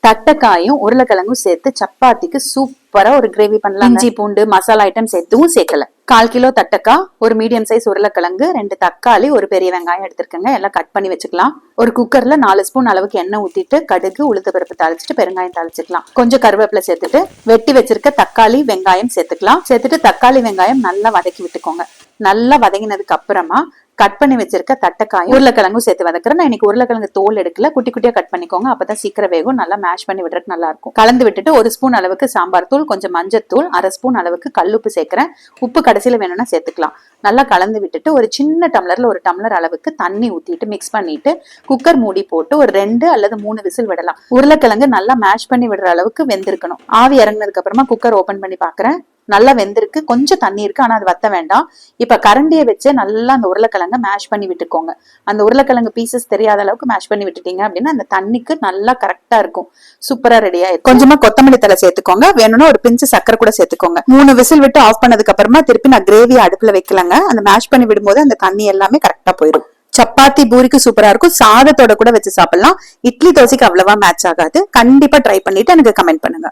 தட்டைக்காயும் உருளைக்கிழங்கும் சேர்த்து சப்பாத்திக்கு சூப்பரா ஒரு கிரேவி பண்ணலாம். இஞ்சி பூண்டு மசாலா ஐட்டம் சேர்த்துவும் சேர்க்கல. 1/4 கிலோ தட்டைக்காய், ஒரு மீடியம் சைஸ் உருளைக்கிழங்கு, 2 தக்காளி, ஒரு பெரிய வெங்காயம் எடுத்திருக்கேங்க. எல்லாம் கட் பண்ணி வச்சுக்கலாம். ஒரு குக்கர்ல 4 ஸ்பூன் அளவுக்கு எண்ணெய் ஊத்திட்டு கடுகு உளுந்து பருப்பு தாளிச்சுட்டு பெருங்காயம் தாளிச்சுக்கலாம். கொஞ்சம் கருவேப்பிலை சேர்த்துட்டு வெட்டி வச்சிருக்க தக்காளி வெங்காயம் சேர்த்துக்கலாம். சேர்த்துட்டு தக்காளி வெங்காயம் நல்லா வதக்கி விட்டுக்கோங்க. நல்லா வதங்கினதுக்கு அப்புறமா கட் பண்ணி வச்சிருக்க தட்டைக்காயும் உருளைக்கிழங்கும் சேர்த்து வதக்குறேன். நான் இன்னைக்கு உருளைக்கிழங்கு தோல் எடுக்கல, குட்டி குட்டியா கட் பண்ணிக்கோங்க. அப்பதான் சீக்கிரம் வேகும். நல்லா மேஷ் பண்ணி விடுறதுக்கு நல்லா இருக்கும். கலந்து விட்டுட்டு 1 ஸ்பூன் அளவுக்கு சாம்பார் தூள், கொஞ்சம் மஞ்சத்தூள், 1/2 ஸ்பூன் அளவுக்கு கல்லுப்பு சேர்க்கிறேன். உப்பு கடைசியில வேணும்னா சேர்த்துக்கலாம். நல்லா கலந்து விட்டுட்டு ஒரு சின்ன டம்ளர்ல 1 டம்ளர் அளவுக்கு தண்ணி ஊத்திட்டு மிக்ஸ் பண்ணிட்டு குக்கர் மூடி போட்டு ஒரு 2 அல்லது 3 விசில் விடலாம். உருளைக்கிழங்கு நல்லா மேஷ் பண்ணி விடுற அளவுக்கு வெந்திருக்கணும். ஆவி இறங்கினதுக்கு அப்புறமா குக்கர் ஓபன் பண்ணி பாக்குறேன். நல்லா வெந்திருக்கு. கொஞ்சம் தண்ணி இருக்கு, ஆனா அது வத்த வேண்டாம். இப்ப கரண்டியை வச்சு நல்லா அந்த உருளைக்கிழங்க மேஷ் பண்ணி விட்டுக்கோங்க. அந்த உருளைக்கிழங்கு பீசஸ் தெரியாத அளவுக்கு மேஷ் பண்ணி விட்டுட்டீங்க அப்படின்னா அந்த தண்ணிக்கு நல்லா கரெக்டா இருக்கும். சூப்பரா ரெடியா இருக்கும். கொஞ்சமா கொத்தமல்லி தலை சேர்த்துக்கோங்க. வேணும்னா ஒரு பிஞ்சு சக்கரை கூட சேர்த்துக்கோங்க. 3 விசில் விட்டு ஆஃப் பண்ணதுக்கு அப்புறமா திருப்பி நான் கிரேவி அடுப்புல வைக்கலங்க. அந்த மேஷ் பண்ணி விடும்போது அந்த தண்ணி எல்லாமே கரெக்டா போயிடும். சப்பாத்தி பூரிக்கு சூப்பரா இருக்கும். சாதத்தோட கூட வச்சு சாப்பிடலாம். இட்லி தோசைக்கு அவ்வளவா மேட்ச் ஆகாது. கண்டிப்பா ட்ரை பண்ணிட்டு எனக்கு கமெண்ட் பண்ணுங்க.